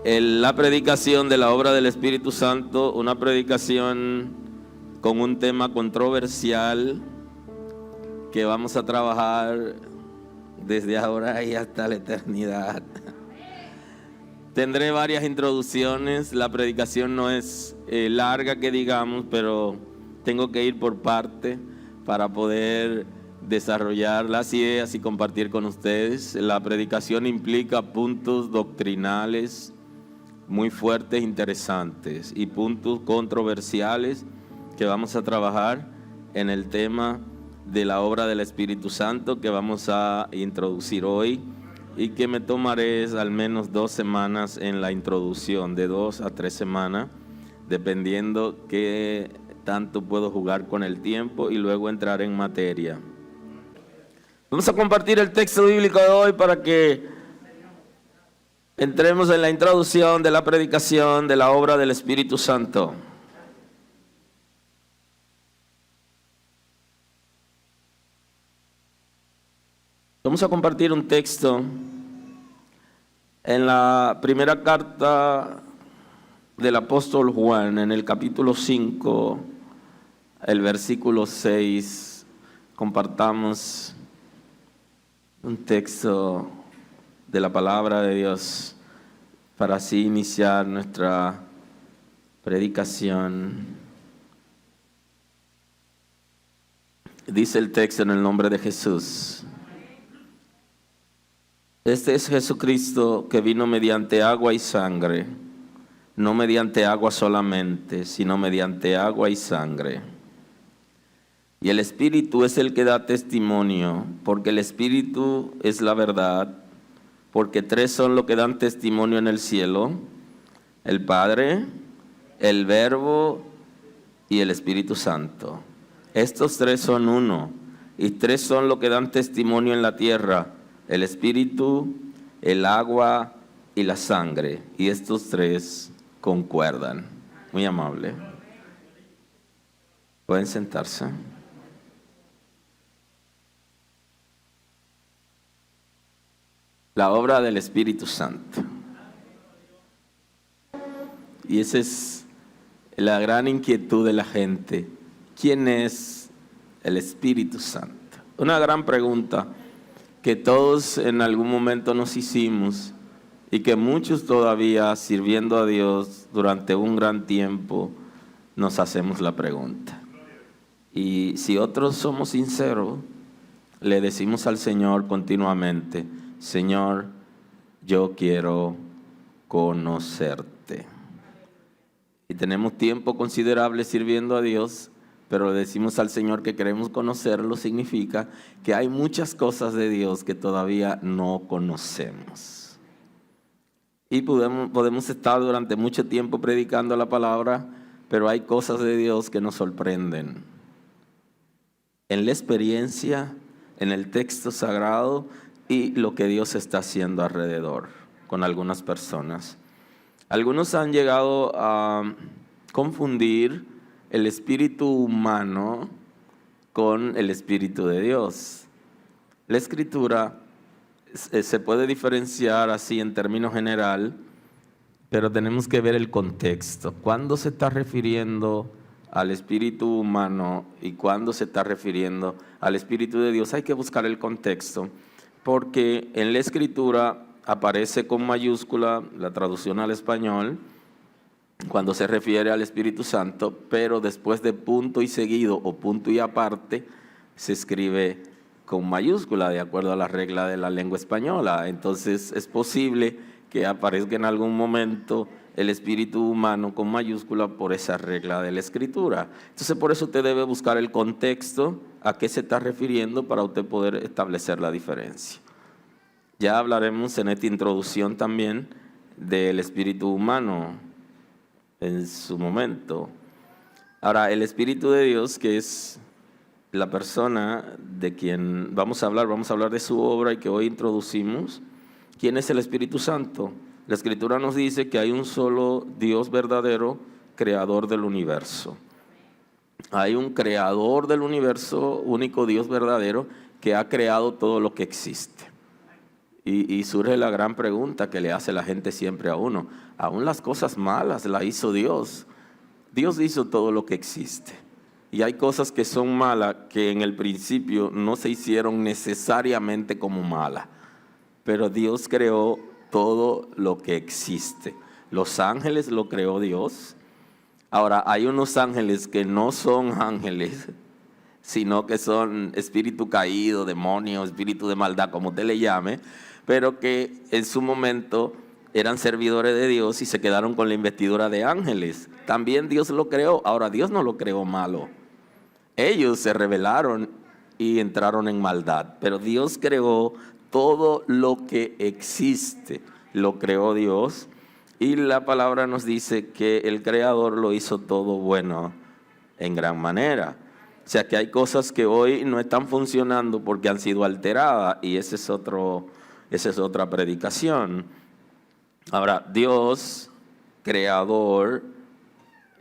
La predicación de la obra del Espíritu Santo, una predicación con un tema controversial que vamos a trabajar desde ahora y hasta la eternidad. Tendré varias introducciones, la predicación no es larga que digamos, pero tengo que ir por parte para poder desarrollar las ideas y compartir con ustedes. La predicación implica puntos doctrinales muy fuertes, interesantes y puntos controversiales que vamos a trabajar en el tema de la obra del Espíritu Santo que vamos a introducir hoy y que me tomaré al menos 2 semanas en la introducción, de 2 a 3 semanas, dependiendo qué tanto puedo jugar con el tiempo y luego entrar en materia. Vamos a compartir el texto bíblico de hoy para que entremos en la introducción de la predicación de la obra del Espíritu Santo. Vamos a compartir un texto en la primera carta del apóstol Juan, en el capítulo 5, el versículo 6. Compartamos un texto de la palabra de Dios para así iniciar nuestra predicación. Dice el texto en el nombre de Jesús. Este es Jesucristo que vino mediante agua y sangre, no mediante agua solamente, sino mediante agua y sangre. Y el Espíritu es el que da testimonio, porque el Espíritu es la verdad. Porque 3 son los que dan testimonio en el cielo: el Padre, el Verbo y el Espíritu Santo. Estos 3 son uno, y 3 son los que dan testimonio en la tierra: el Espíritu, el agua y la sangre. Y estos 3 concuerdan. Muy amable. Pueden sentarse. La obra del Espíritu Santo. Y esa es la gran inquietud de la gente. ¿Quién es el Espíritu Santo? Una gran pregunta que todos en algún momento nos hicimos y que muchos todavía, sirviendo a Dios durante un gran tiempo, nos hacemos la pregunta. Y si otros somos sinceros, le decimos al Señor continuamente: Señor, yo quiero conocerte. Y tenemos tiempo considerable sirviendo a Dios, pero le decimos al Señor que queremos conocerlo. Significa que hay muchas cosas de Dios que todavía no conocemos. Y podemos estar durante mucho tiempo predicando la palabra, pero hay cosas de Dios que nos sorprenden. En la experiencia, en el texto sagrado y lo que Dios está haciendo alrededor con algunas personas. Algunos han llegado a confundir el espíritu humano con el espíritu de Dios. La Escritura se puede diferenciar así en términos general, pero tenemos que ver el contexto. ¿Cuándo se está refiriendo al espíritu humano y cuándo se está refiriendo al espíritu de Dios? Hay que buscar el contexto, porque en la Escritura aparece con mayúscula la traducción al español cuando se refiere al Espíritu Santo, pero después de punto y seguido o punto y aparte se escribe con mayúscula de acuerdo a la regla de la lengua española. Entonces es posible que aparezca en algún momento el espíritu humano con mayúscula por esa regla de la Escritura. Entonces por eso usted debe buscar el contexto, a qué se está refiriendo para usted poder establecer la diferencia. Ya hablaremos en esta introducción también del espíritu humano en su momento. Ahora, el Espíritu de Dios, que es la persona de quien vamos a hablar de su obra y que hoy introducimos. ¿Quién es el Espíritu Santo? La Escritura nos dice que hay un solo Dios verdadero, creador del universo. Hay un creador del universo, único Dios verdadero, que ha creado todo lo que existe. Y surge la gran pregunta que le hace la gente siempre a uno. Aún las cosas malas las hizo Dios. Dios hizo todo lo que existe. Y hay cosas que son malas que en el principio no se hicieron necesariamente como malas. Pero Dios creó todo lo que existe. Los ángeles lo creó Dios. Ahora, hay unos ángeles que no son ángeles, sino que son espíritu caído, demonio, espíritu de maldad, como usted le llame, pero que en su momento eran servidores de Dios y se quedaron con la investidura de ángeles. También Dios lo creó. Ahora, Dios no lo creó malo. Ellos se rebelaron y entraron en maldad, pero Dios creó todo lo que existe, lo creó Dios, y la palabra nos dice que el Creador lo hizo todo bueno en gran manera. O sea que hay cosas que hoy no están funcionando porque han sido alteradas, y esa es otra predicación. Ahora, Dios, Creador,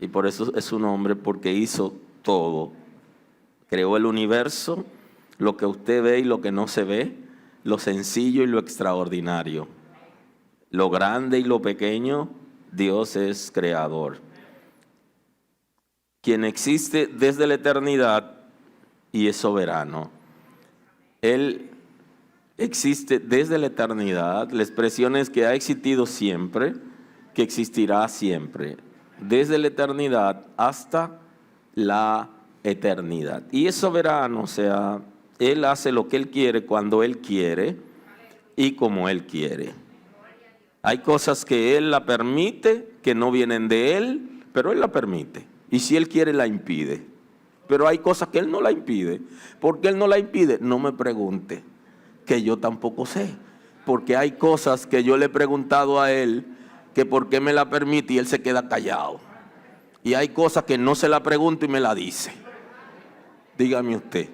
y por eso es su nombre, porque hizo todo. Creó el universo, lo que usted ve y lo que no se ve, lo sencillo y lo extraordinario, lo grande y lo pequeño. Dios es creador, quien existe desde la eternidad y es soberano. Él existe desde la eternidad. La expresión es que ha existido siempre, que existirá siempre, desde la eternidad hasta la eternidad. Y es soberano, o sea, Él hace lo que Él quiere, cuando Él quiere y como Él quiere. Hay cosas que Él la permite, que no vienen de Él, pero Él la permite. Y si Él quiere, la impide. Pero hay cosas que Él no la impide. ¿Por qué Él no la impide? No me pregunte, que yo tampoco sé. Porque hay cosas que yo le he preguntado a Él, que por qué me la permite y Él se queda callado. Y hay cosas que no se la pregunto y me la dice. Dígame usted.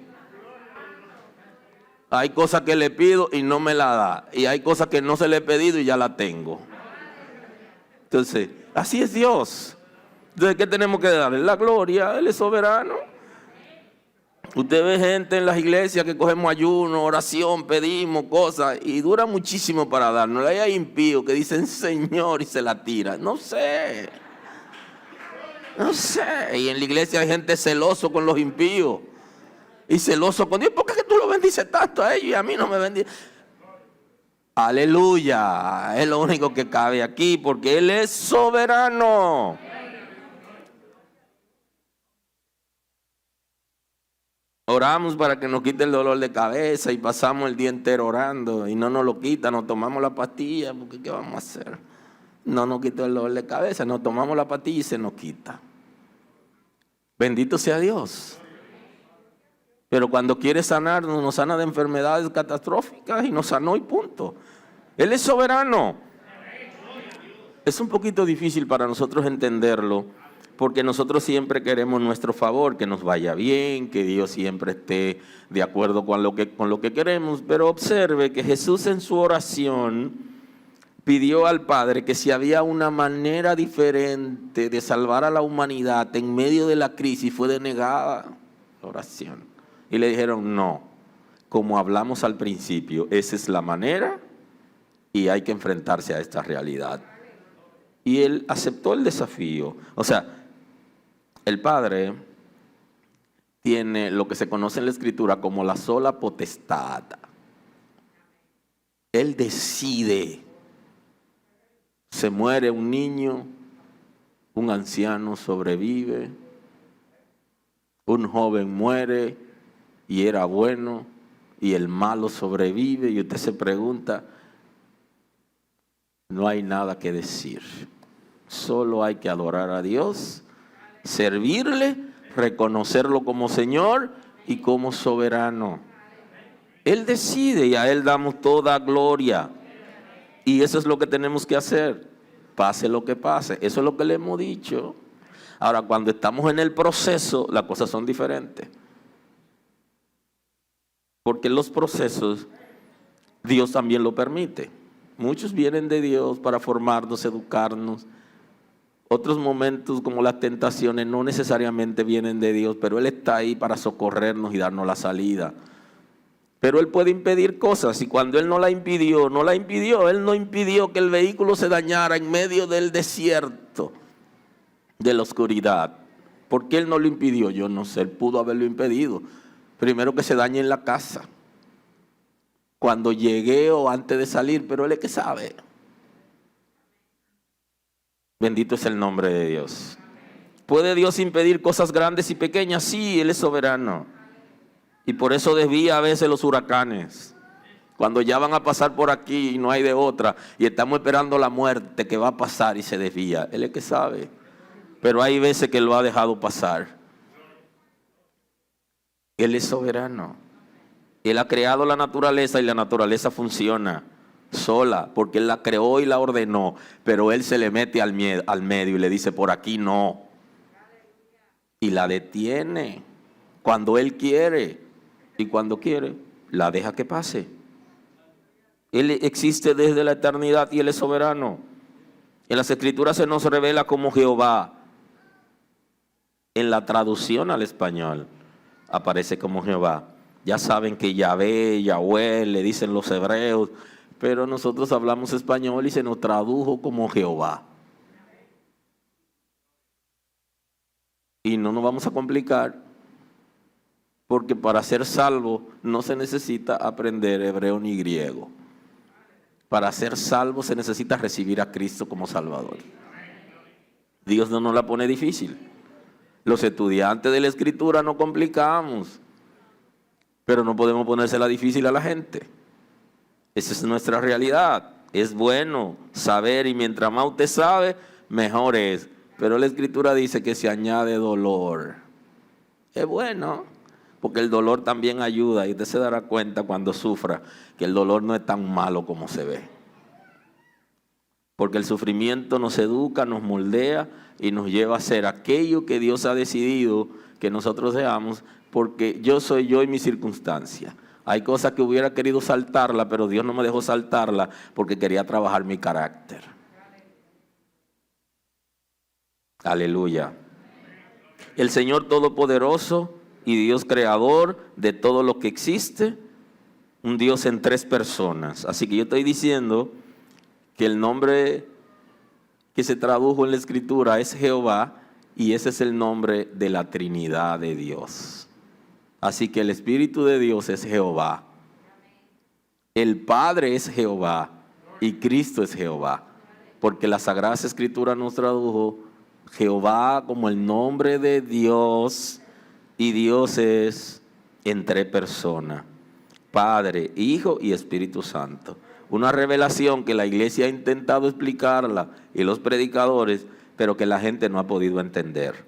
Hay cosas que le pido y no me la da. Y hay cosas que no se le he pedido y ya la tengo. Entonces, así es Dios. Entonces, ¿qué tenemos que darle? La gloria. Él es soberano. Usted ve gente en las iglesias que cogemos ayuno, oración, pedimos cosas y dura muchísimo para darnos. Hay impíos que dicen Señor y se la tiran. No sé. Y en la iglesia hay gente celoso con los impíos. Y celoso con Dios. ¿Por qué es que tú lo bendices tanto a ellos y a mí no me bendices? Aleluya. Es lo único que cabe aquí, porque Él es soberano. Oramos para que nos quite el dolor de cabeza y pasamos el día entero orando y no nos lo quita, nos tomamos la pastilla, porque ¿qué vamos a hacer? No nos quita el dolor de cabeza, nos tomamos la pastilla y se nos quita. Bendito sea Dios. Pero cuando quiere sanarnos, nos sana de enfermedades catastróficas y nos sanó y punto. Él es soberano. Es un poquito difícil para nosotros entenderlo, porque nosotros siempre queremos nuestro favor, que nos vaya bien, que Dios siempre esté de acuerdo con lo que queremos. Pero observe que Jesús en su oración pidió al Padre que si había una manera diferente de salvar a la humanidad en medio de la crisis, fue denegada la oración. Y le dijeron, no, como hablamos al principio, esa es la manera y hay que enfrentarse a esta realidad. Y él aceptó el desafío. O sea, el Padre tiene lo que se conoce en la Escritura como la sola potestad. Él decide. Se muere un niño, un anciano sobrevive, un joven muere y era bueno, y el malo sobrevive, y usted se pregunta, no hay nada que decir. Solo hay que adorar a Dios, servirle, reconocerlo como Señor y como soberano. Él decide y a Él damos toda gloria. Y eso es lo que tenemos que hacer, pase lo que pase. Eso es lo que le hemos dicho. Ahora, cuando estamos en el proceso, las cosas son diferentes. Porque los procesos, Dios también lo permite. Muchos vienen de Dios para formarnos, educarnos. Otros momentos como las tentaciones no necesariamente vienen de Dios, pero Él está ahí para socorrernos y darnos la salida. Pero Él puede impedir cosas, y cuando Él no la impidió, Él no impidió que el vehículo se dañara en medio del desierto, de la oscuridad. ¿Por qué Él no lo impidió? Yo no sé, Él pudo haberlo impedido. Primero que se dañe en la casa, cuando llegué o antes de salir, pero Él es que sabe. Bendito es el nombre de Dios. ¿Puede Dios impedir cosas grandes y pequeñas? Sí, Él es soberano. Y por eso desvía a veces los huracanes. Cuando ya van a pasar por aquí y no hay de otra, y estamos esperando la muerte que va a pasar y se desvía. Él es que sabe. Pero hay veces que lo ha dejado pasar. Él es soberano. Él ha creado la naturaleza y la naturaleza funciona sola, porque Él la creó y la ordenó, pero Él se le mete al medio y le dice, por aquí no. Y la detiene cuando Él quiere, y cuando quiere, la deja que pase. Él existe desde la eternidad y Él es soberano. En las Escrituras se nos revela como Jehová. En la traducción al español aparece como Jehová. Ya saben que Yahvé, Yahweh, le dicen los hebreos, pero nosotros hablamos español y se nos tradujo como Jehová. Y no nos vamos a complicar, porque para ser salvo no se necesita aprender hebreo ni griego. Para ser salvo se necesita recibir a Cristo como Salvador. Dios no nos la pone difícil. Los estudiantes de la Escritura no complicamos, pero no podemos ponérsela difícil a la gente. Esa es nuestra realidad. Es bueno saber, y mientras más usted sabe, mejor es. Pero la Escritura dice que se añade dolor. Es bueno, porque el dolor también ayuda, y usted se dará cuenta cuando sufra que el dolor no es tan malo como se ve. Porque el sufrimiento nos educa, nos moldea y nos lleva a ser aquello que Dios ha decidido que nosotros seamos, porque yo soy yo y mi circunstancia. Hay cosas que hubiera querido saltarla, pero Dios no me dejó saltarla porque quería trabajar mi carácter. Aleluya. El Señor Todopoderoso y Dios Creador de todo lo que existe, un Dios en tres personas. Así que yo estoy diciendo que el nombre que se tradujo en la Escritura es Jehová, y ese es el nombre de la Trinidad de Dios. Así que el Espíritu de Dios es Jehová, el Padre es Jehová y Cristo es Jehová, porque la Sagrada Escritura nos tradujo Jehová como el nombre de Dios, y Dios es en tres personas, Padre, Hijo y Espíritu Santo. Una revelación que la iglesia ha intentado explicarla y los predicadores, pero que la gente no ha podido entender,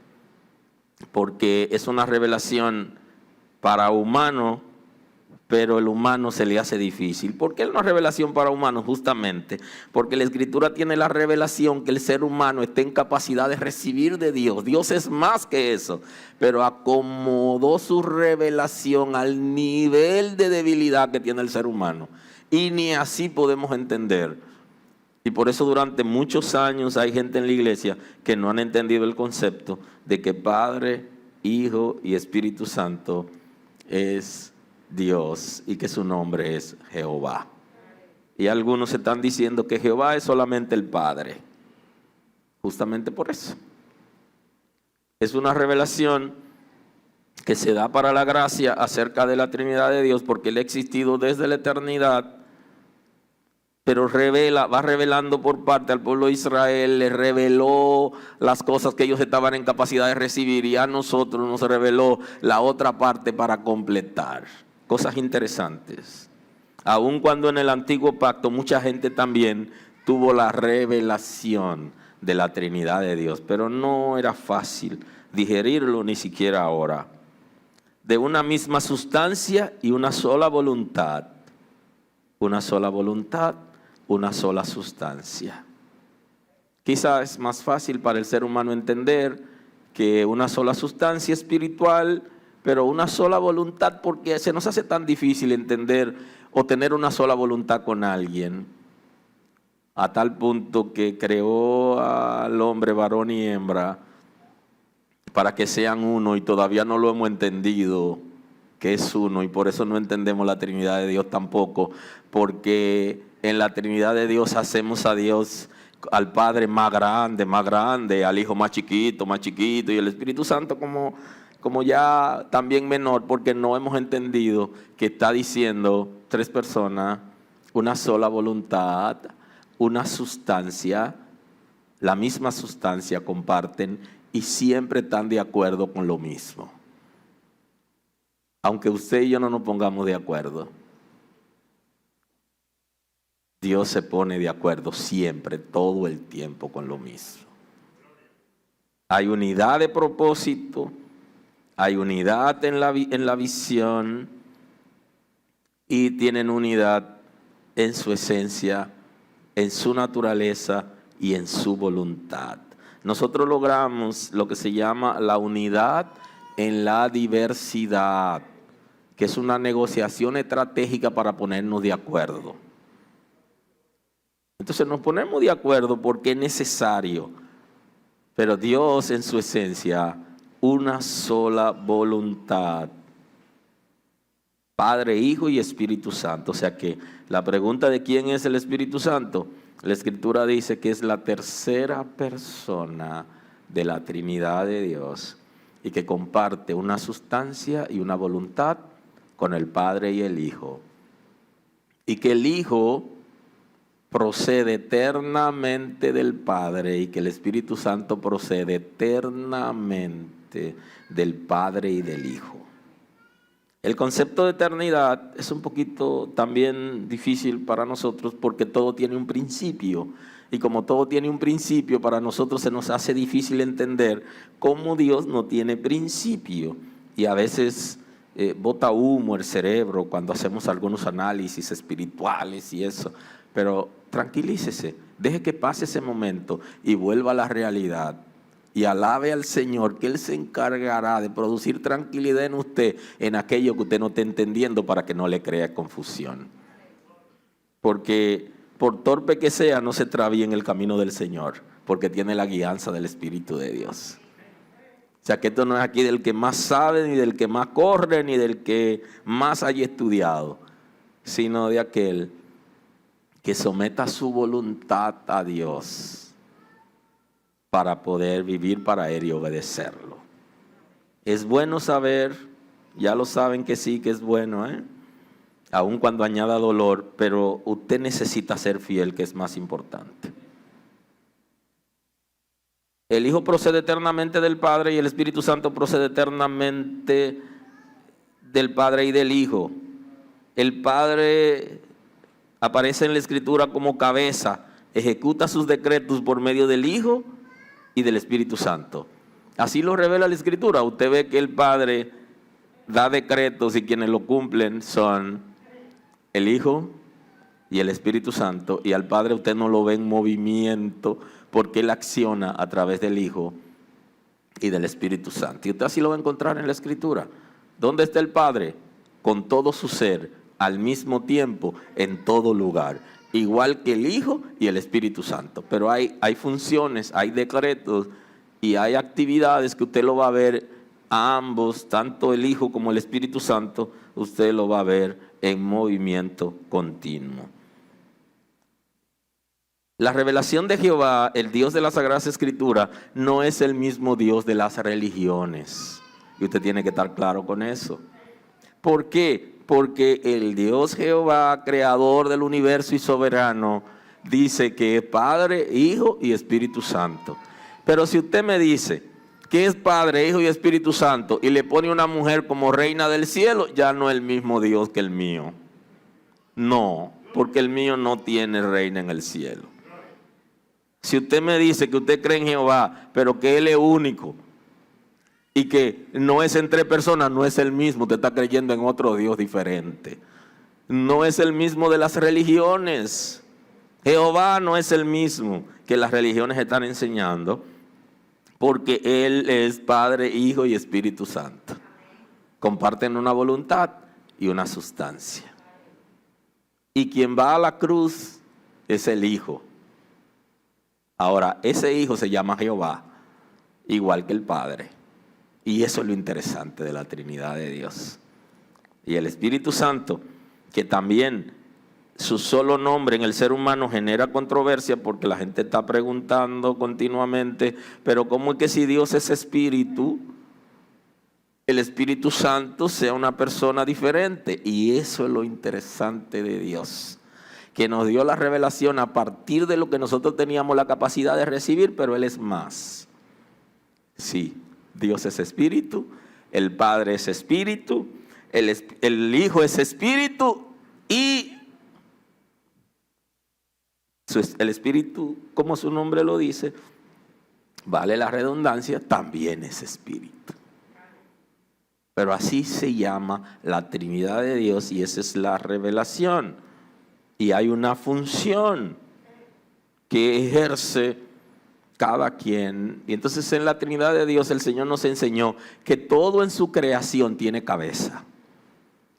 porque es una revelación para humano, pero el humano se le hace difícil. ¿Por qué no es revelación para humanos? Justamente porque la Escritura tiene la revelación que el ser humano está en capacidad de recibir de Dios. Dios es más que eso, pero acomodó su revelación al nivel de debilidad que tiene el ser humano. Y ni así podemos entender. Y por eso durante muchos años hay gente en la iglesia que no han entendido el concepto de que Padre, Hijo y Espíritu Santo es Dios y que su nombre es Jehová. Y algunos están diciendo que Jehová es solamente el Padre. Justamente por eso. Es una revelación que se da para la gracia acerca de la Trinidad de Dios porque Él ha existido desde la eternidad, pero va revelando por parte al pueblo de Israel, le reveló las cosas que ellos estaban en capacidad de recibir y a nosotros nos reveló la otra parte para completar. Cosas interesantes. Aun cuando en el antiguo pacto mucha gente también tuvo la revelación de la Trinidad de Dios, pero no era fácil digerirlo ni siquiera ahora. De una misma sustancia y una sola voluntad. Una sola voluntad, una sola sustancia. Quizás es más fácil para el ser humano entender que una sola sustancia espiritual, pero una sola voluntad, porque se nos hace tan difícil entender o tener una sola voluntad con alguien, a tal punto que creó al hombre varón y hembra para que sean uno y todavía no lo hemos entendido que es uno y por eso no entendemos la Trinidad de Dios tampoco, porque en la Trinidad de Dios hacemos a Dios, al Padre más grande, al Hijo más chiquito y el Espíritu Santo como ya también menor, porque no hemos entendido que está diciendo tres personas, una sola voluntad, una sustancia, la misma sustancia comparten y siempre están de acuerdo con lo mismo. Aunque usted y yo no nos pongamos de acuerdo, Dios se pone de acuerdo siempre, todo el tiempo con lo mismo. Hay unidad de propósito, hay unidad en la visión y tienen unidad en su esencia, en su naturaleza y en su voluntad. Nosotros logramos lo que se llama la unidad en la diversidad, que es una negociación estratégica para ponernos de acuerdo. Entonces nos ponemos de acuerdo porque es necesario, pero Dios en su esencia, una sola voluntad. Padre, Hijo y Espíritu Santo. O sea que la pregunta de quién es el Espíritu Santo, la Escritura dice que es la tercera persona de la Trinidad de Dios y que comparte una sustancia y una voluntad con el Padre y el Hijo. Y que el Hijo procede eternamente del Padre y que el Espíritu Santo procede eternamente del Padre y del Hijo. El concepto de eternidad es un poquito también difícil para nosotros porque todo tiene un principio. Y como todo tiene un principio, para nosotros se nos hace difícil entender cómo Dios no tiene principio. Y a veces bota humo el cerebro cuando hacemos algunos análisis espirituales y eso. Pero tranquilícese, deje que pase ese momento y vuelva a la realidad. Y alabe al Señor, que Él se encargará de producir tranquilidad en usted, en aquello que usted no esté entendiendo, para que no le crea confusión. Porque por torpe que sea, no se extravíe en el camino del Señor, porque tiene la guianza del Espíritu de Dios. O sea que esto no es aquí del que más sabe, ni del que más corre, ni del que más haya estudiado, sino de aquel que someta su voluntad a Dios para poder vivir para Él y obedecerlo. Es bueno saber, ya lo saben que sí, que es bueno, aun cuando añada dolor, pero usted necesita ser fiel, que es más importante. El Hijo procede eternamente del Padre y el Espíritu Santo procede eternamente del Padre y del Hijo. El Padre aparece en la Escritura como cabeza, ejecuta sus decretos por medio del Hijo y del Espíritu Santo. Así lo revela la Escritura. Usted ve que el Padre da decretos y quienes lo cumplen son el Hijo y el Espíritu Santo. Y al Padre usted no lo ve en movimiento porque Él acciona a través del Hijo y del Espíritu Santo. Y usted así lo va a encontrar en la Escritura. ¿Dónde está el Padre? Con todo su ser, al mismo tiempo, en todo lugar. Igual que el Hijo y el Espíritu Santo. Pero hay funciones, hay decretos y hay actividades que usted lo va a ver a ambos, tanto el Hijo como el Espíritu Santo, usted lo va a ver en movimiento continuo. La revelación de Jehová, el Dios de la Sagrada Escritura, no es el mismo Dios de las religiones. Y usted tiene que estar claro con eso. ¿Por qué? Porque el Dios Jehová, creador del universo y soberano, dice que es Padre, Hijo y Espíritu Santo. Pero si usted me dice que es Padre, Hijo y Espíritu Santo y le pone una mujer como reina del cielo, ya no es el mismo Dios que el mío. No, porque el mío no tiene reina en el cielo. Si usted me dice que usted cree en Jehová, pero que Él es único y que no es entre personas, no es el mismo. Usted está creyendo en otro Dios diferente. No es el mismo de las religiones. Jehová no es el mismo que las religiones están enseñando, porque Él es Padre, Hijo y Espíritu Santo. Comparten una voluntad y una sustancia. Y quien va a la cruz es el Hijo. Ahora, ese Hijo se llama Jehová, igual que el Padre. Y eso es lo interesante de la Trinidad de Dios. Y el Espíritu Santo, que también su solo nombre en el ser humano genera controversia, porque la gente está preguntando continuamente, pero ¿cómo es que si Dios es Espíritu, el Espíritu Santo sea una persona diferente? Y eso es lo interesante de Dios, que nos dio la revelación a partir de lo que nosotros teníamos la capacidad de recibir, pero Él es más. Sí, Dios es Espíritu, el Padre es Espíritu, el Hijo es Espíritu y el Espíritu, como su nombre lo dice, vale la redundancia, también es Espíritu. Pero así se llama la Trinidad de Dios y esa es la revelación. Y hay una función que ejerce cada quien. Y entonces en la Trinidad de Dios el Señor nos enseñó que todo en su creación tiene cabeza.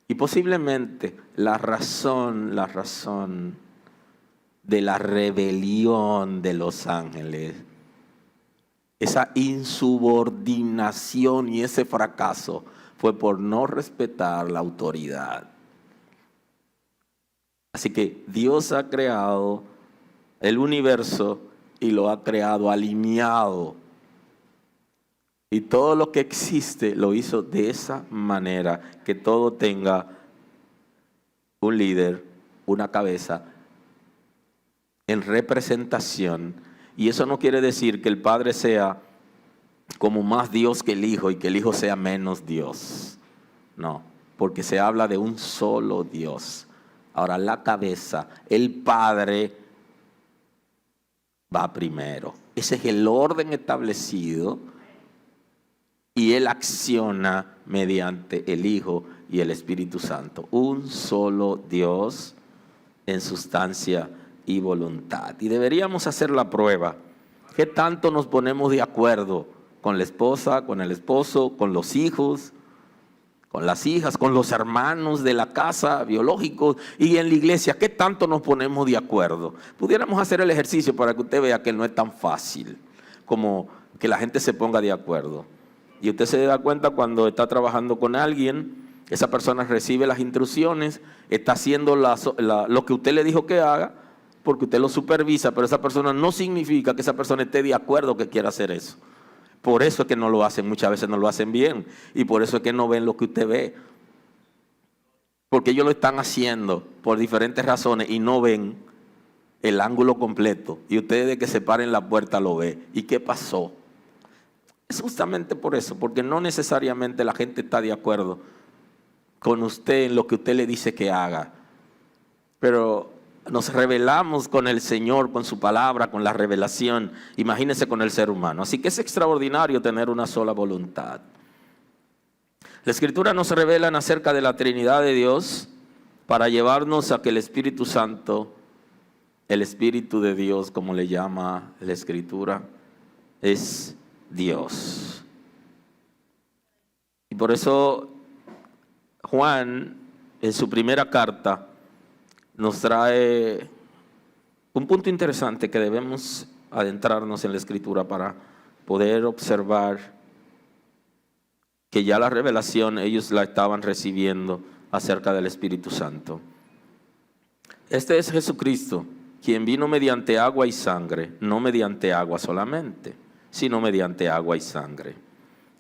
Y posiblemente la razón de la rebelión de los ángeles, esa insubordinación y ese fracaso fue por no respetar la autoridad. Así que Dios ha creado el universo y lo ha creado alineado. Y todo lo que existe lo hizo de esa manera, que todo tenga un líder, una cabeza, en representación. Y eso no quiere decir que el Padre sea como más Dios que el Hijo y que el Hijo sea menos Dios. No, porque se habla de un solo Dios. Ahora la cabeza, el Padre, va primero. Ese es el orden establecido y Él acciona mediante el Hijo y el Espíritu Santo. Un solo Dios en sustancia y voluntad. Y deberíamos hacer la prueba. ¿Qué tanto nos ponemos de acuerdo con la esposa, con el esposo, con los hijos, con las hijas, con los hermanos de la casa, biológicos, y en la iglesia? ¿Qué tanto nos ponemos de acuerdo? Pudiéramos hacer el ejercicio para que usted vea que no es tan fácil como que la gente se ponga de acuerdo. Y usted se da cuenta cuando está trabajando con alguien, esa persona recibe las instrucciones, está haciendo lo que usted le dijo que haga, porque usted lo supervisa, pero esa persona no significa que esa persona esté de acuerdo que quiera hacer eso. Por eso es que no lo hacen, muchas veces no lo hacen bien, y por eso es que no ven lo que usted ve. Porque ellos lo están haciendo por diferentes razones y no ven el ángulo completo. Y usted desde que se para en la puerta lo ve. ¿Y qué pasó? Es justamente por eso, porque no necesariamente la gente está de acuerdo con usted en lo que usted le dice que haga. Pero nos revelamos con el Señor, con su palabra, con la revelación. Imagínese con el ser humano. Así que es extraordinario tener una sola voluntad. La Escritura nos revela acerca de la Trinidad de Dios para llevarnos a que el Espíritu Santo, el Espíritu de Dios, como le llama la Escritura, es Dios. Y por eso Juan, en su primera carta, nos trae un punto interesante que debemos adentrarnos en la Escritura para poder observar que ya la revelación ellos la estaban recibiendo acerca del Espíritu Santo. Este es Jesucristo, quien vino mediante agua y sangre, no mediante agua solamente, sino mediante agua y sangre.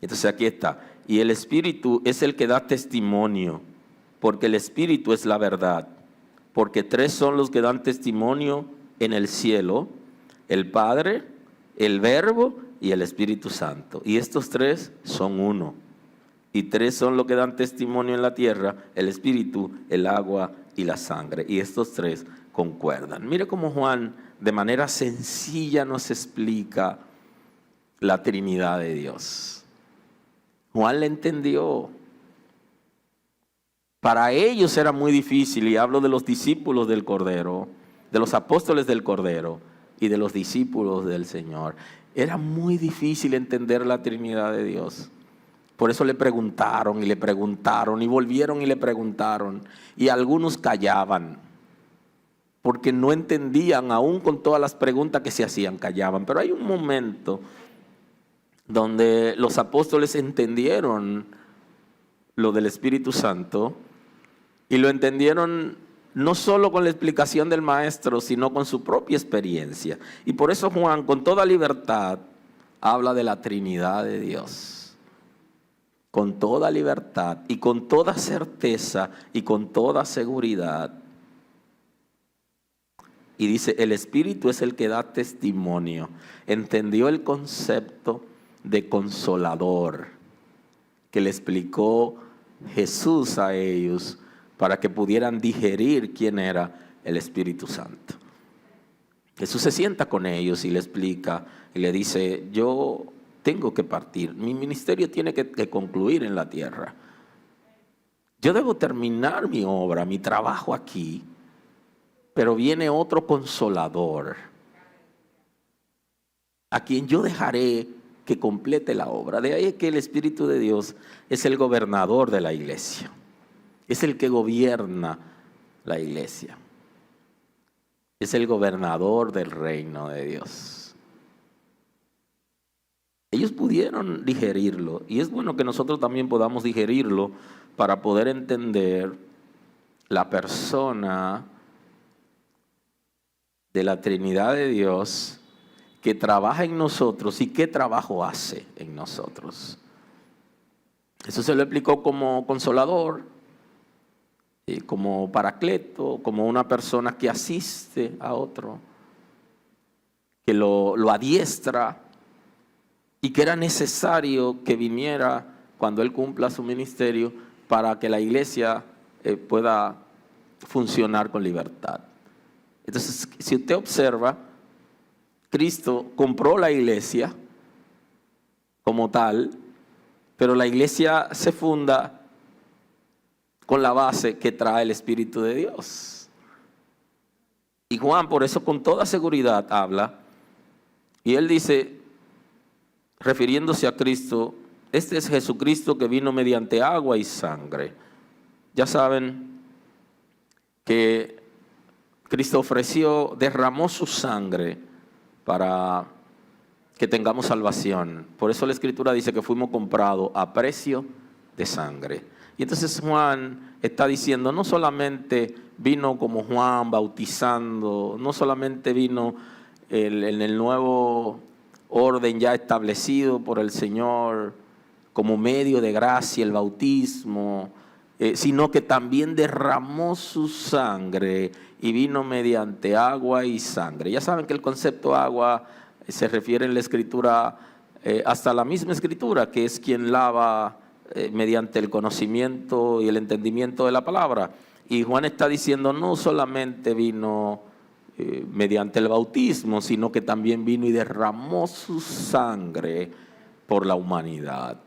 Entonces aquí está. Y el Espíritu es el que da testimonio, porque el Espíritu es la verdad. Porque tres son los que dan testimonio en el cielo: el Padre, el Verbo y el Espíritu Santo. Y estos tres son uno. Y tres son los que dan testimonio en la tierra: el Espíritu, el agua y la sangre. Y estos tres concuerdan. Mire cómo Juan de manera sencilla nos explica la Trinidad de Dios. Juan le entendió. Para ellos era muy difícil, y hablo de los discípulos del Cordero, de los apóstoles del Cordero y de los discípulos del Señor. Era muy difícil entender la Trinidad de Dios. Por eso le preguntaron y volvieron y le preguntaron. Y algunos callaban, porque no entendían, aún con todas las preguntas que se hacían, callaban. Pero hay un momento donde los apóstoles entendieron lo del Espíritu Santo, y lo entendieron no solo con la explicación del maestro, sino con su propia experiencia. Y por eso Juan, con toda libertad, habla de la Trinidad de Dios. Con toda libertad y con toda certeza y con toda seguridad. Y dice, el Espíritu es el que da testimonio. Entendió el concepto de consolador que le explicó Jesús a ellos para que pudieran digerir quién era el Espíritu Santo. Jesús se sienta con ellos y le explica y le dice: yo tengo que partir, mi ministerio tiene que concluir en la tierra. Yo debo terminar mi obra, mi trabajo aquí, pero viene otro consolador, a quien yo dejaré que complete la obra. De ahí que el Espíritu de Dios es el gobernador de la iglesia. Es el que gobierna la iglesia. Es el gobernador del reino de Dios. Ellos pudieron digerirlo, y es bueno que nosotros también podamos digerirlo para poder entender la persona de la Trinidad de Dios que trabaja en nosotros y qué trabajo hace en nosotros. Eso se lo explicó como consolador, como paracleto, como una persona que asiste a otro, que lo adiestra, y que era necesario que viniera cuando él cumpla su ministerio para que la iglesia pueda funcionar con libertad. Entonces, si usted observa, Cristo compró la iglesia como tal, pero la iglesia se funda con la base que trae el Espíritu de Dios. Y Juan por eso con toda seguridad habla, y él dice, refiriéndose a Cristo: este es Jesucristo que vino mediante agua y sangre. Ya saben que Cristo derramó su sangre para que tengamos salvación. Por eso la Escritura dice que fuimos comprados a precio de sangre. Y entonces Juan está diciendo, no solamente vino como Juan bautizando, no solamente vino en el nuevo orden ya establecido por el Señor como medio de gracia, el bautismo, sino que también derramó su sangre y vino mediante agua y sangre. Ya saben que el concepto agua se refiere en la Escritura hasta la misma Escritura, que es quien lava mediante el conocimiento y el entendimiento de la palabra. Y Juan está diciendo, no solamente vino mediante el bautismo, sino que también vino y derramó su sangre por la humanidad.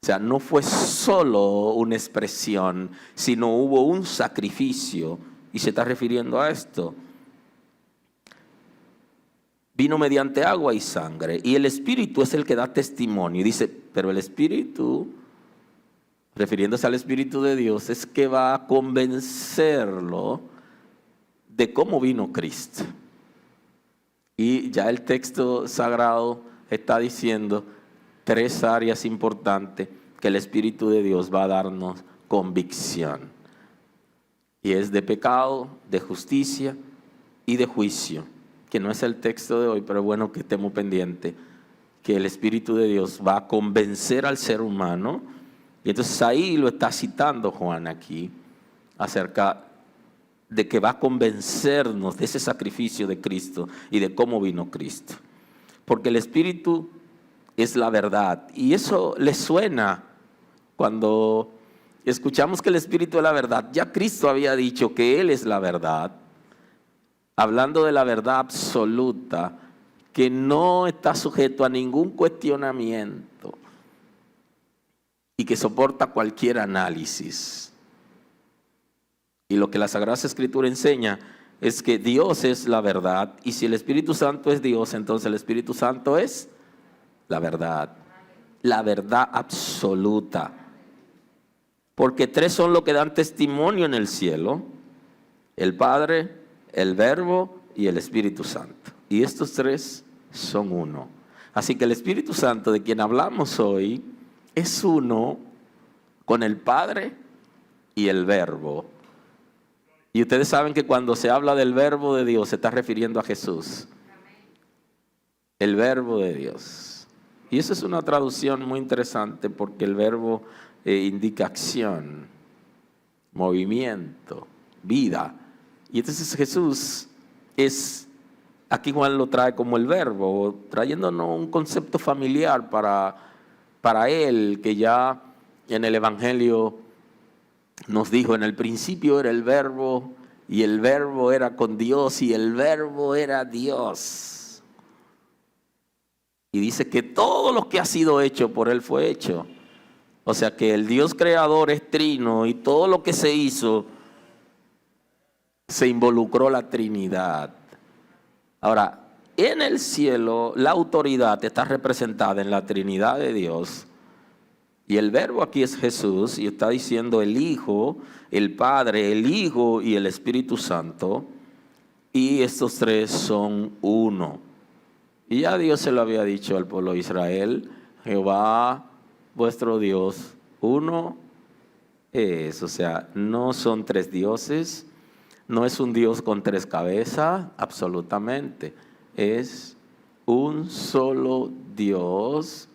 O sea, no fue solo una expresión, sino hubo un sacrificio. Y se está refiriendo a esto. Vino mediante agua y sangre. Y el Espíritu es el que da testimonio. Y dice, pero el Espíritu, refiriéndose al Espíritu de Dios, es que va a convencerlo de cómo vino Cristo. Y ya el texto sagrado está diciendo 3 áreas importantes que el Espíritu de Dios va a darnos convicción. Y es de pecado, de justicia y de juicio. Que no es el texto de hoy, pero es bueno que estemos pendientes. Que el Espíritu de Dios va a convencer al ser humano. Y entonces ahí lo está citando Juan aquí, acerca de que va a convencernos de ese sacrificio de Cristo y de cómo vino Cristo. Porque el Espíritu es la verdad. Y eso le suena cuando escuchamos que el Espíritu es la verdad. Ya Cristo había dicho que Él es la verdad, hablando de la verdad absoluta, que no está sujeto a ningún cuestionamiento y que soporta cualquier análisis. Y lo que la Sagrada Escritura enseña es que Dios es la verdad, y si el Espíritu Santo es Dios, entonces el Espíritu Santo es la verdad absoluta. Porque 3 son los que dan testimonio en el cielo: el Padre, el Verbo y el Espíritu Santo. Y estos 3 son uno. Así que el Espíritu Santo, de quien hablamos hoy, es uno con el Padre y el Verbo. Y ustedes saben que cuando se habla del Verbo de Dios se está refiriendo a Jesús. El Verbo de Dios. Y eso es una traducción muy interesante, porque el verbo indica acción, movimiento, vida. Y entonces Jesús es, aquí Juan lo trae como el verbo, trayéndonos un concepto familiar para él, que ya en el Evangelio nos dijo: en el principio era el verbo, y el verbo era con Dios, y el verbo era Dios. Y dice que todo lo que ha sido hecho por Él fue hecho. O sea que el Dios creador es trino, y todo lo que se hizo se involucró la Trinidad. Ahora, en el cielo la autoridad está representada en la Trinidad de Dios. Y el verbo aquí es Jesús, y está diciendo el Hijo, el Padre, el Hijo y el Espíritu Santo. Y estos 3 son uno. Y ya Dios se lo había dicho al pueblo de Israel: Jehová vuestro Dios, uno es. O sea, no son 3 dioses, no es un Dios con 3 cabezas, absolutamente. Es un solo Dios,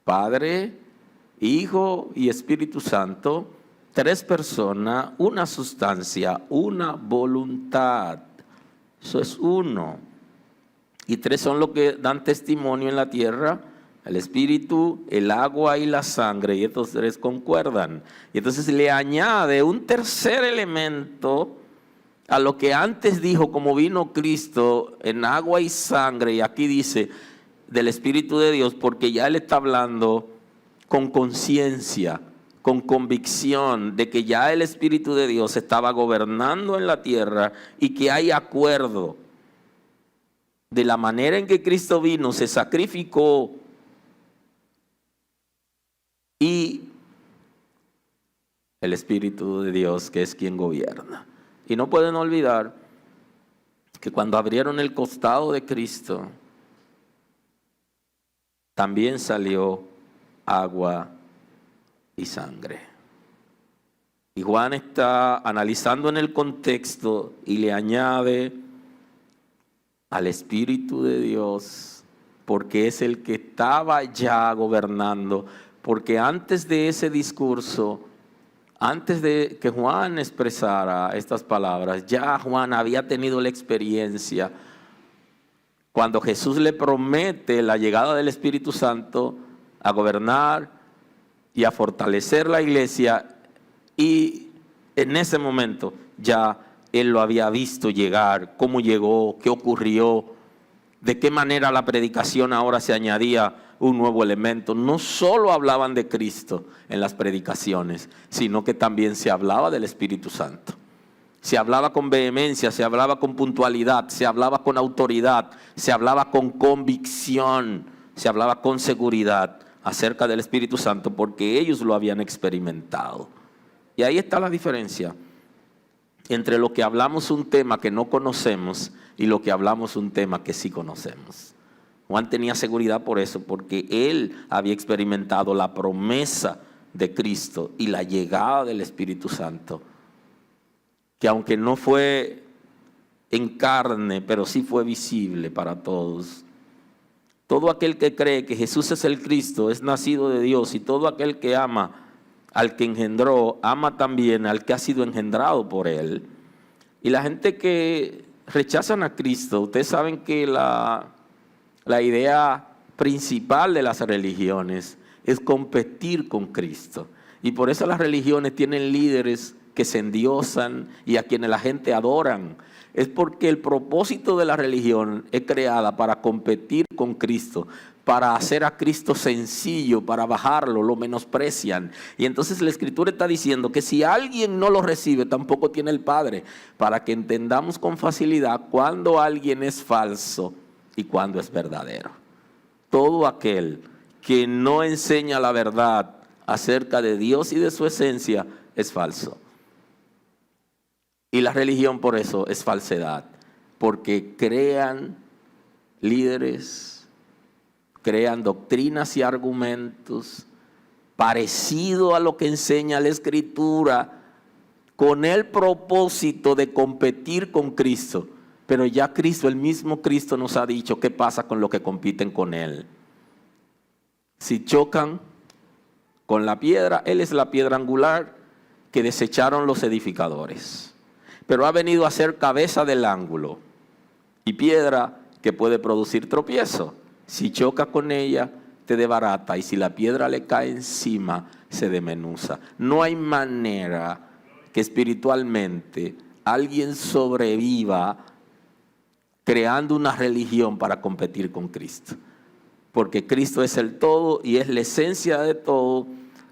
Padre, Hijo y Espíritu Santo, 3 personas, una sustancia, una voluntad. Eso es uno. Y 3 son los que dan testimonio en la tierra: el Espíritu, el agua y la sangre. Y estos 3 concuerdan. Y entonces le añade un tercer elemento a lo que antes dijo, como vino Cristo en agua y sangre. Y aquí dice del Espíritu de Dios, porque ya Él está hablando con conciencia, con convicción de que ya el Espíritu de Dios estaba gobernando en la tierra, y que hay acuerdo de la manera en que Cristo vino, se sacrificó, y el Espíritu de Dios, que es quien gobierna. Y no pueden olvidar que cuando abrieron el costado de Cristo, también salió agua y sangre. Y Juan está analizando en el contexto y le añade al Espíritu de Dios, porque es el que estaba ya gobernando. Porque antes de ese discurso, antes de que Juan expresara estas palabras, ya Juan había tenido la experiencia cuando Jesús le promete la llegada del Espíritu Santo a gobernar y a fortalecer la iglesia. Y en ese momento ya él lo había visto llegar, cómo llegó, qué ocurrió, de qué manera la predicación ahora se añadía un nuevo elemento. No solo hablaban de Cristo en las predicaciones, sino que también se hablaba del Espíritu Santo. Se hablaba con vehemencia, se hablaba con puntualidad, se hablaba con autoridad, se hablaba con convicción, se hablaba con seguridad acerca del Espíritu Santo porque ellos lo habían experimentado. Y ahí está la diferencia entre lo que hablamos un tema que no conocemos y lo que hablamos un tema que sí conocemos. Juan tenía seguridad por eso, porque él había experimentado la promesa de Cristo y la llegada del Espíritu Santo, que aunque no fue en carne, pero sí fue visible para todos. Todo aquel que cree que Jesús es el Cristo es nacido de Dios, y todo aquel que ama al que engendró, ama también al que ha sido engendrado por él. Y la gente que rechazan a Cristo, ustedes saben que la idea principal de las religiones es competir con Cristo. Y por eso las religiones tienen líderes que se endiosan y a quienes la gente adoran. Es porque el propósito de la religión es creada para competir con Cristo, para hacer a Cristo sencillo, para bajarlo, lo menosprecian. Y entonces la Escritura está diciendo que si alguien no lo recibe, tampoco tiene el Padre, para que entendamos con facilidad cuándo alguien es falso y cuándo es verdadero. Todo aquel que no enseña la verdad acerca de Dios y de su esencia es falso. Y la religión por eso es falsedad, porque crean líderes, crean doctrinas y argumentos parecido a lo que enseña la Escritura, con el propósito de competir con Cristo. Pero ya Cristo, el mismo Cristo nos ha dicho qué pasa con los que compiten con Él. Si chocan con la piedra, Él es la piedra angular que desecharon los edificadores. Pero ha venido a ser cabeza del ángulo y piedra que puede producir tropiezo. Si choca con ella, te desbarata, y si la piedra le cae encima, se desmenuza. No hay manera que espiritualmente alguien sobreviva creando una religión para competir con Cristo. Porque Cristo es el todo y es la esencia de todo,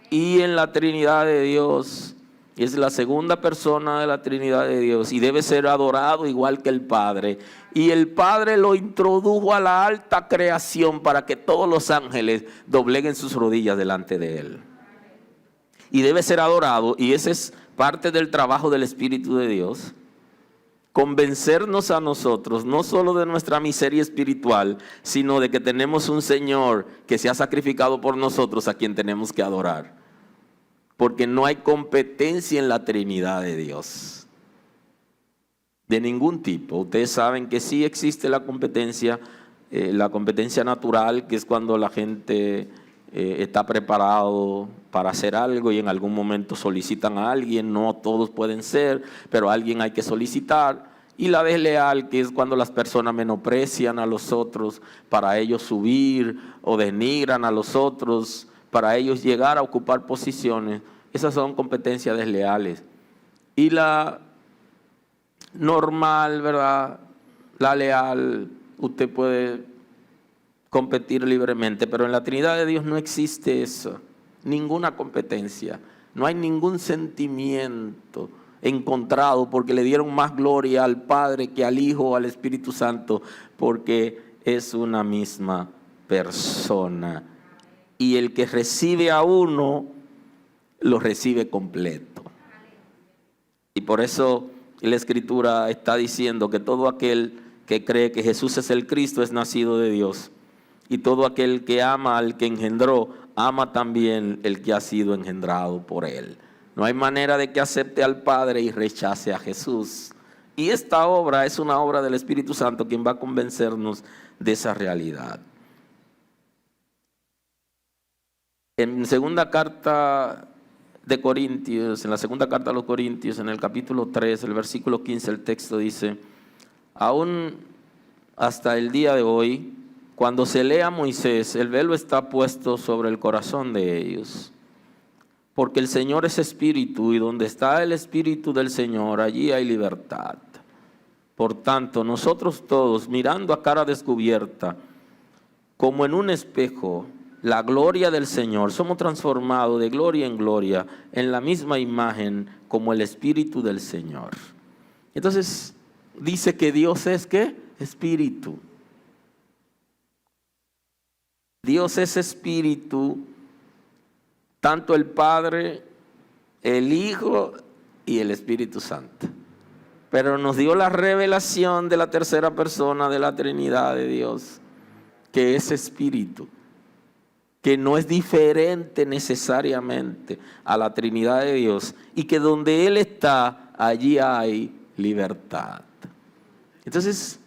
y en la Trinidad de Dios es la segunda persona de la Trinidad de Dios y debe ser adorado igual que el Padre. Y el Padre lo introdujo a la alta creación para que todos los ángeles dobleguen sus rodillas delante de Él. Y debe ser adorado, y ese es parte del trabajo del Espíritu de Dios. Convencernos a nosotros, no solo de nuestra miseria espiritual, sino de que tenemos un Señor que se ha sacrificado por nosotros, a quien tenemos que adorar. Porque no hay competencia en la Trinidad de Dios, de ningún tipo. Ustedes saben que sí existe la competencia natural, que es cuando la gente está preparado para hacer algo y en algún momento solicitan a alguien. No todos pueden ser, pero a alguien hay que solicitar. Y la desleal, que es cuando las personas menosprecian a los otros para ellos subir, o denigran a los otros para ellos llegar a ocupar posiciones. Esas son competencias desleales. Y la normal, ¿verdad?, la leal, usted puede competir libremente, pero en la Trinidad de Dios no existe eso, ninguna competencia. No hay ningún sentimiento encontrado, porque le dieron más gloria al Padre que al Hijo, al Espíritu Santo, porque es una misma persona. Y el que recibe a uno, lo recibe completo. Y por eso la Escritura está diciendo que todo aquel que cree que Jesús es el Cristo es nacido de Dios. Y todo aquel que ama al que engendró, ama también el que ha sido engendrado por Él. No hay manera de que acepte al Padre y rechace a Jesús. Y esta obra es una obra del Espíritu Santo, quien va a convencernos de esa realidad. En segunda carta de Corintios, en la segunda carta a los Corintios, en el capítulo 3, el versículo 15, el texto dice: aún hasta el día de hoy, cuando se lee a Moisés, el velo está puesto sobre el corazón de ellos. Porque el Señor es espíritu, y donde está el espíritu del Señor, allí hay libertad. Por tanto, nosotros todos, mirando a cara descubierta, como en un espejo, la gloria del Señor. Somos transformados de gloria en gloria en la misma imagen como el Espíritu del Señor. Entonces dice que Dios es ¿qué? Espíritu. Dios es Espíritu, tanto el Padre, el Hijo y el Espíritu Santo. Pero nos dio la revelación de la tercera persona de la Trinidad de Dios, que es Espíritu, que no es diferente necesariamente a la Trinidad de Dios, y que donde Él está, allí hay libertad. Entonces,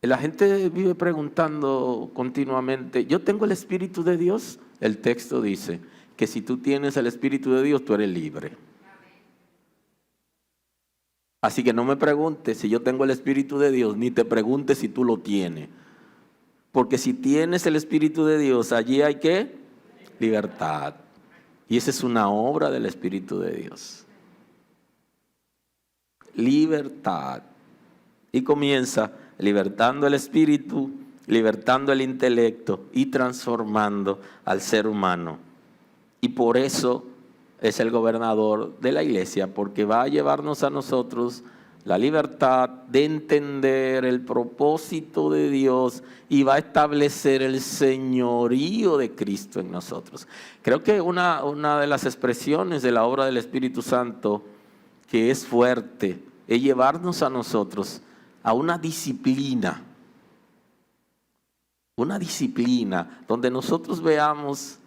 la gente vive preguntando continuamente, ¿yo tengo el Espíritu de Dios? El texto dice que si tú tienes el Espíritu de Dios, tú eres libre. Así que no me preguntes si yo tengo el Espíritu de Dios, ni te preguntes si tú lo tienes. Porque si tienes el Espíritu de Dios, allí hay ¿qué? Libertad. Y esa es una obra del Espíritu de Dios. Libertad. Y comienza libertando el espíritu, libertando el intelecto y transformando al ser humano. Y por eso es el gobernador de la iglesia, porque va a llevarnos a nosotros la libertad de entender el propósito de Dios y va a establecer el señorío de Cristo en nosotros. Creo que una de las expresiones de la obra del Espíritu Santo que es fuerte es llevarnos a nosotros a una disciplina donde nosotros veamos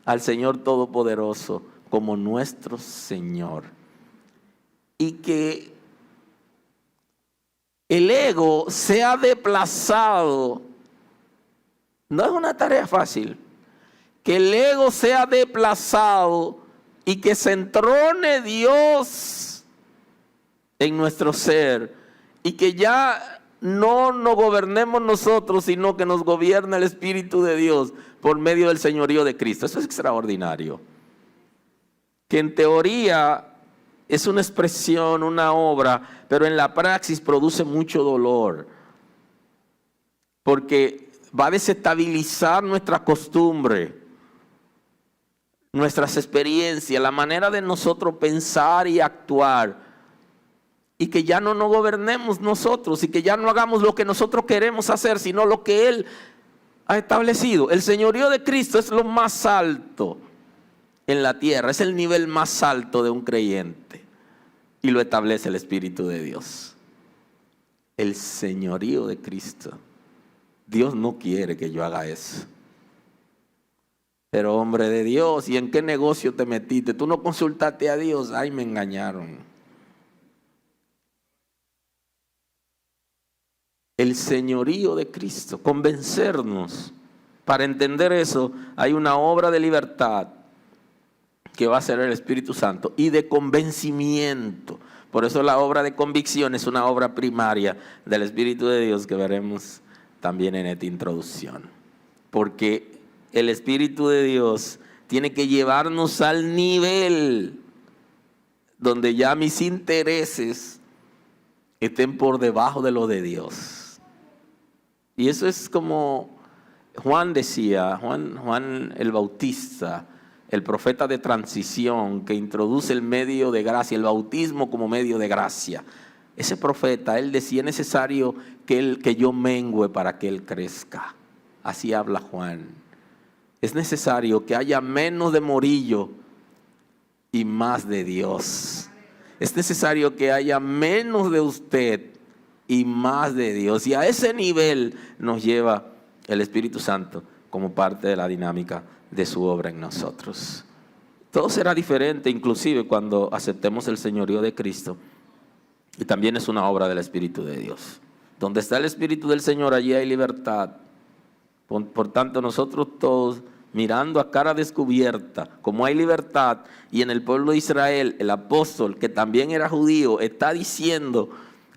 al Señor Todopoderoso como nuestro Señor, y que el ego sea desplazado. No es una tarea fácil. Que el ego sea desplazado y que se entrone Dios en nuestro ser, y que ya no nos gobernemos nosotros, sino que nos gobierna el Espíritu de Dios por medio del señorío de Cristo. Eso es extraordinario. Que en teoría es una expresión, una obra, pero en la praxis produce mucho dolor. Porque va a desestabilizar nuestra costumbre, nuestras experiencias, la manera de nosotros pensar y actuar. Y que ya no nos gobernemos nosotros y que ya no hagamos lo que nosotros queremos hacer, sino lo que Él ha establecido. El señorío de Cristo es lo más alto en la tierra, es el nivel más alto de un creyente, y lo establece el Espíritu de Dios. El señorío de Cristo. Dios no quiere que yo haga eso. Pero hombre de Dios, ¿y en qué negocio te metiste? Tú no consultaste a Dios. Ay, me engañaron. El señorío de Cristo, convencernos. Para entender eso, hay una obra de libertad que va a ser el Espíritu Santo y de convencimiento. Por eso la obra de convicción es una obra primaria del Espíritu de Dios que veremos también en esta introducción. Porque el Espíritu de Dios tiene que llevarnos al nivel donde ya mis intereses estén por debajo de lo de Dios. Y eso es como Juan decía, Juan el Bautista, el profeta de transición que introduce el medio de gracia, el bautismo como medio de gracia. Ese profeta, él decía, es necesario que yo mengüe para que él crezca. Así habla Juan. Es necesario que haya menos de Morillo y más de Dios. Es necesario que haya menos de usted y más de Dios. Y a ese nivel nos lleva el Espíritu Santo como parte de la dinámica de su obra en nosotros. Todo será diferente, inclusive cuando aceptemos el señorío de Cristo. Y también es una obra del Espíritu de Dios. Donde está el Espíritu del Señor, allí hay libertad. Por tanto, nosotros todos, mirando a cara descubierta, como hay libertad, y en el pueblo de Israel, el apóstol, que también era judío, está diciendo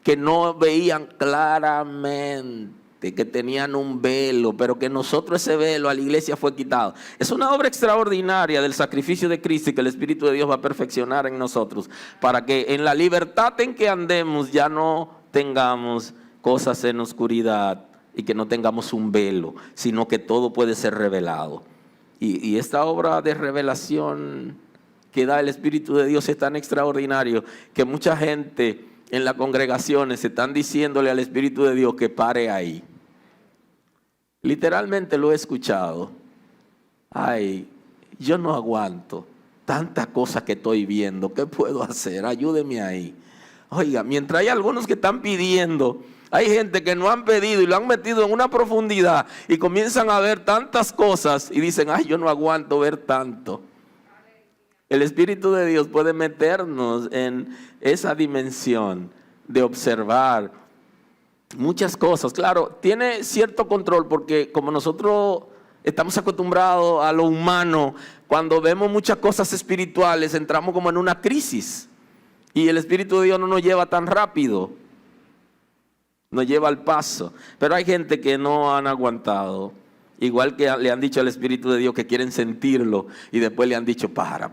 que no veían claramente, que tenían un velo, pero que nosotros ese velo a la iglesia fue quitado. Es una obra extraordinaria del sacrificio de Cristo y que el Espíritu de Dios va a perfeccionar en nosotros, para que en la libertad en que andemos ya no tengamos cosas en oscuridad y que no tengamos un velo, sino que todo puede ser revelado. Y esta obra de revelación que da el Espíritu de Dios es tan extraordinario que mucha gente en las congregaciones están diciéndole al Espíritu de Dios que pare ahí. Literalmente lo he escuchado. Ay, yo no aguanto tanta cosa que estoy viendo. ¿Qué puedo hacer? Ayúdeme ahí. Oiga, mientras hay algunos que están pidiendo, hay gente que no han pedido y lo han metido en una profundidad y comienzan a ver tantas cosas y dicen, ay, yo no aguanto ver tanto. El Espíritu de Dios puede meternos en esa dimensión de observar muchas cosas. Claro, tiene cierto control porque como nosotros estamos acostumbrados a lo humano, cuando vemos muchas cosas espirituales entramos como en una crisis y el Espíritu de Dios no nos lleva tan rápido, nos lleva al paso. Pero hay gente que no han aguantado, igual que le han dicho al Espíritu de Dios que quieren sentirlo y después le han dicho para.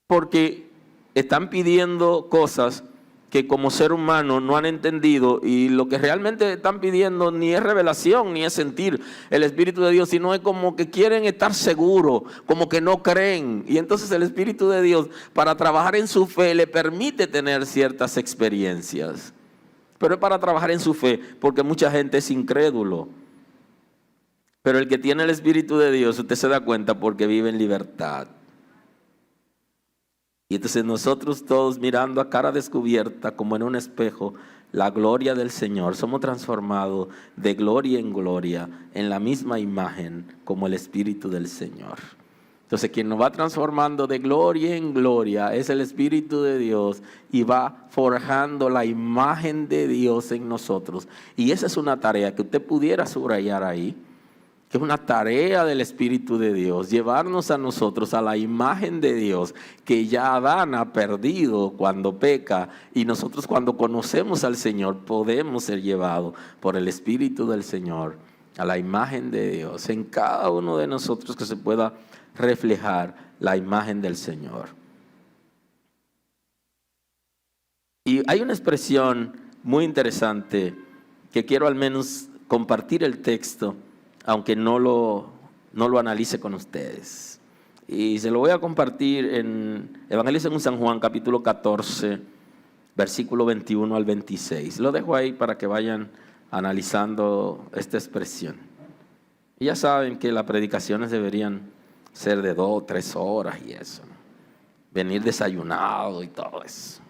Porque están pidiendo cosas que como ser humano no han entendido y lo que realmente están pidiendo ni es revelación ni es sentir el Espíritu de Dios, sino es como que quieren estar seguros, como que no creen. Y entonces el Espíritu de Dios, para trabajar en su fe, le permite tener ciertas experiencias. Pero es para trabajar en su fe, porque mucha gente es incrédulo. Pero el que tiene el Espíritu de Dios, usted se da cuenta porque vive en libertad. Y entonces nosotros todos mirando a cara descubierta, como en un espejo, la gloria del Señor, somos transformados de gloria en gloria, en la misma imagen como el Espíritu del Señor. Entonces quien nos va transformando de gloria en gloria es el Espíritu de Dios y va forjando la imagen de Dios en nosotros. Y esa es una tarea que usted pudiera subrayar ahí, que es una tarea del Espíritu de Dios, llevarnos a nosotros a la imagen de Dios que ya Adán ha perdido cuando peca, y nosotros cuando conocemos al Señor podemos ser llevados por el Espíritu del Señor a la imagen de Dios, en cada uno de nosotros que se pueda reflejar la imagen del Señor. Y hay una expresión muy interesante que quiero al menos compartir el texto, aunque no lo analice con ustedes. Y se lo voy a compartir en Evangelio según San Juan, capítulo 14, versículo 21 al 26. Lo dejo ahí para que vayan analizando esta expresión. Y ya saben que las predicaciones deberían ser de 2 o 3 horas y eso, ¿no? Venir desayunado y todo eso.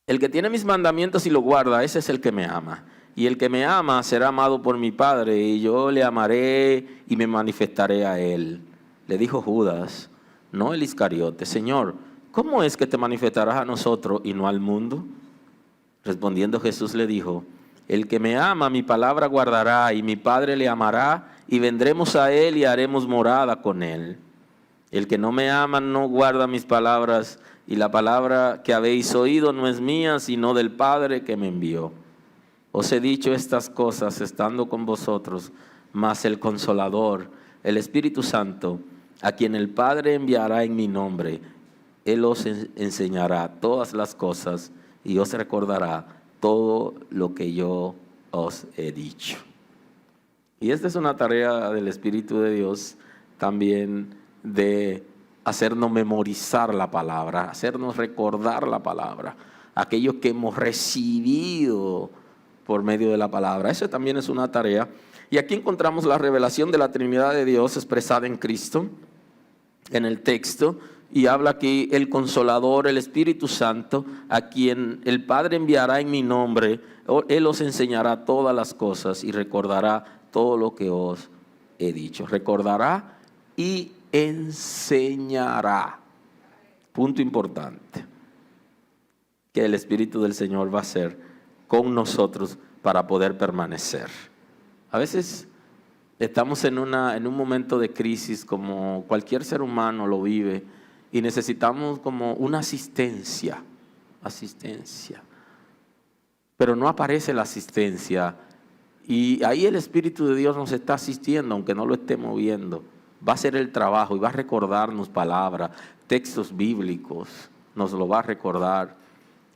El que tiene mis mandamientos y lo guarda, ese es el que me ama. Y el que me ama será amado por mi Padre, y yo le amaré y me manifestaré a él. Le dijo Judas, no el Iscariote, Señor, ¿cómo es que te manifestarás a nosotros y no al mundo? Respondiendo Jesús le dijo, el que me ama mi palabra guardará, y mi Padre le amará, y vendremos a él y haremos morada con él. El que no me ama no guarda mis palabras, y la palabra que habéis oído no es mía, sino del Padre que me envió. Os he dicho estas cosas estando con vosotros, mas el Consolador, el Espíritu Santo, a quien el Padre enviará en mi nombre, Él os enseñará todas las cosas y os recordará todo lo que yo os he dicho. Y esta es una tarea del Espíritu de Dios también, de hacernos memorizar la palabra, hacernos recordar la palabra, aquello que hemos recibido por medio de la palabra. Eso también es una tarea. Y aquí encontramos la revelación de la Trinidad de Dios expresada en Cristo, en el texto, y habla aquí el Consolador, el Espíritu Santo, a quien el Padre enviará en mi nombre. Él os enseñará todas las cosas y recordará todo lo que os he dicho. Recordará y enseñará. Punto importante, que el Espíritu del Señor va a hacer con nosotros para poder permanecer. A veces estamos en un momento de crisis, como cualquier ser humano lo vive, y necesitamos como una asistencia, pero no aparece la asistencia, y ahí el Espíritu de Dios nos está asistiendo, aunque no lo estemos viendo. Va a hacer el trabajo y va a recordarnos palabras, textos bíblicos, nos lo va a recordar,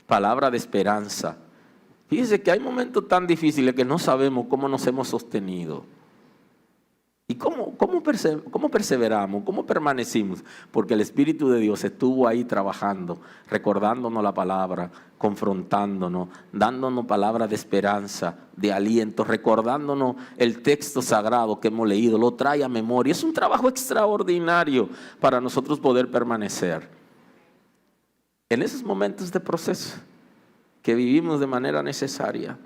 palabra de esperanza. Fíjese que hay momentos tan difíciles que no sabemos cómo nos hemos sostenido. ¿Y cómo perseveramos? ¿Cómo permanecimos? Porque el Espíritu de Dios estuvo ahí trabajando, recordándonos la palabra, confrontándonos, dándonos palabras de esperanza, de aliento, recordándonos el texto sagrado que hemos leído, lo trae a memoria. Es un trabajo extraordinario para nosotros poder permanecer en esos momentos de proceso que vivimos de manera necesaria.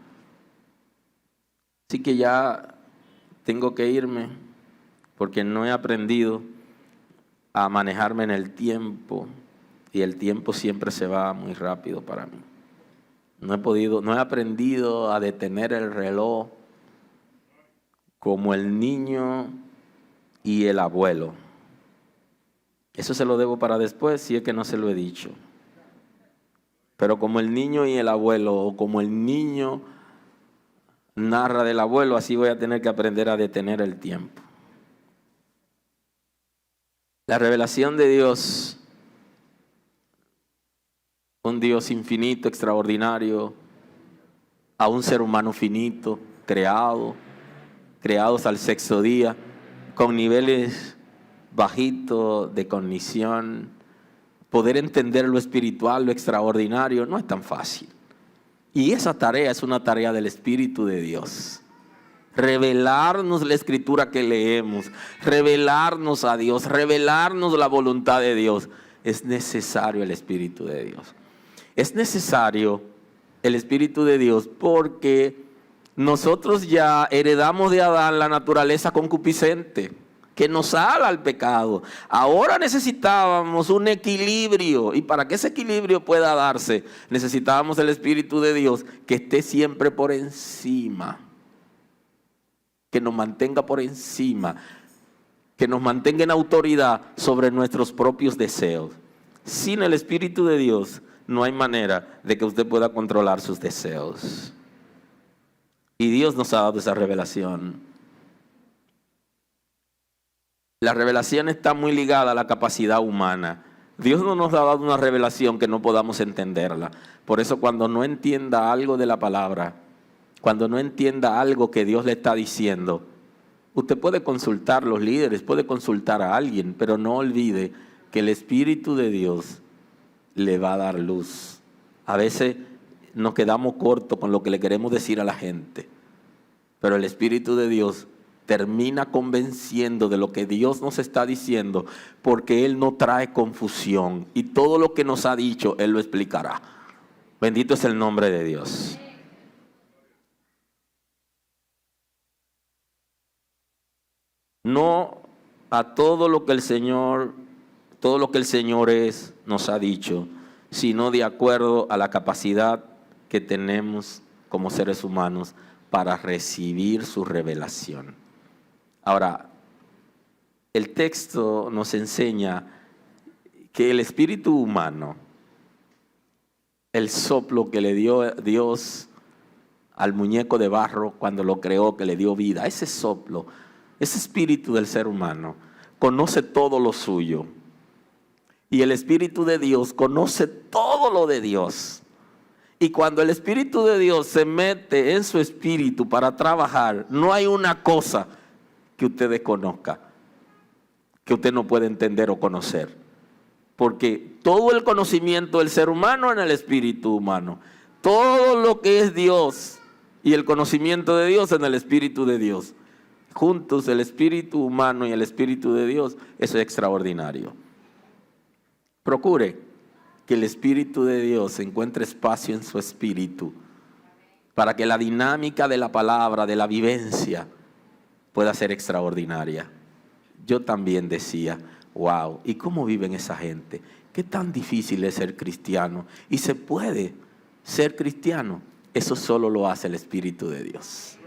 Así que ya tengo que irme porque no he aprendido a manejarme en el tiempo y el tiempo siempre se va muy rápido para mí. No he aprendido a detener el reloj como el niño y el abuelo. Eso se lo debo para después si es que no se lo he dicho. Pero como el niño y el abuelo, o como el niño narra del abuelo, así voy a tener que aprender a detener el tiempo. La revelación de Dios, un Dios infinito, extraordinario, a un ser humano finito, creados al sexto día, con niveles bajitos de cognición, poder entender lo espiritual, lo extraordinario, no es tan fácil. Y esa tarea es una tarea del Espíritu de Dios. Revelarnos la escritura que leemos, revelarnos a Dios, revelarnos la voluntad de Dios. Es necesario el Espíritu de Dios. Es necesario el Espíritu de Dios porque nosotros ya heredamos de Adán la naturaleza concupiscente que nos ala al pecado. Ahora necesitábamos un equilibrio, y para que ese equilibrio pueda darse, necesitábamos el Espíritu de Dios que esté siempre por encima, que nos mantenga por encima, que nos mantenga en autoridad sobre nuestros propios deseos. Sin el Espíritu de Dios no hay manera de que usted pueda controlar sus deseos. Y Dios nos ha dado esa revelación. La revelación está muy ligada a la capacidad humana. Dios no nos ha dado una revelación que no podamos entenderla. Por eso cuando no entienda algo de la palabra, cuando no entienda algo que Dios le está diciendo, usted puede consultar a los líderes, puede consultar a alguien, pero no olvide que el Espíritu de Dios le va a dar luz. A veces nos quedamos cortos con lo que le queremos decir a la gente, pero el Espíritu de Dios termina convenciendo de lo que Dios nos está diciendo, porque Él no trae confusión y todo lo que nos ha dicho Él lo explicará. Bendito es el nombre de Dios. No a todo lo que el Señor es, nos ha dicho, sino de acuerdo a la capacidad que tenemos como seres humanos para recibir su revelación. Ahora, el texto nos enseña que el espíritu humano, el soplo que le dio Dios al muñeco de barro cuando lo creó, que le dio vida, ese soplo, ese espíritu del ser humano, conoce todo lo suyo. Y el Espíritu de Dios conoce todo lo de Dios. Y cuando el Espíritu de Dios se mete en su espíritu para trabajar, no hay una cosa que usted desconozca, que usted no puede entender o conocer. Porque todo el conocimiento del ser humano en el espíritu humano, todo lo que es Dios y el conocimiento de Dios en el Espíritu de Dios, juntos el espíritu humano y el Espíritu de Dios, eso es extraordinario. Procure que el Espíritu de Dios encuentre espacio en su espíritu para que la dinámica de la palabra, de la vivencia, pueda ser extraordinaria. Yo también decía, wow, ¿y cómo viven esa gente? ¿Qué tan difícil es ser cristiano? Y se puede ser cristiano. Eso solo lo hace el Espíritu de Dios.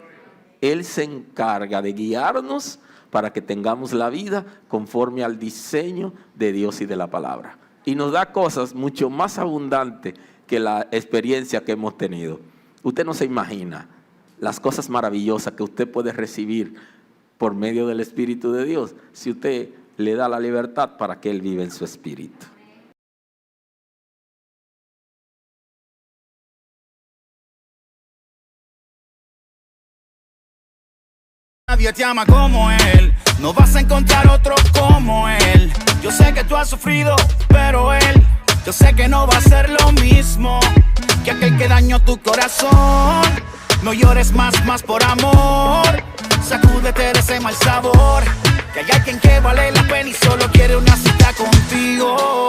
Él se encarga de guiarnos para que tengamos la vida conforme al diseño de Dios y de la palabra. Y nos da cosas mucho más abundantes que la experiencia que hemos tenido. Usted no se imagina las cosas maravillosas que usted puede recibir por medio del Espíritu de Dios si usted le da la libertad para que Él viva en su espíritu. Nadie te ama como él, no vas a encontrar otro como él. Yo sé que tú has sufrido, pero él, yo sé que no va a ser lo mismo que aquel que dañó tu corazón. No llores más por amor, sacúdete de ese mal sabor, que hay alguien que vale la pena y solo quiere una cita contigo.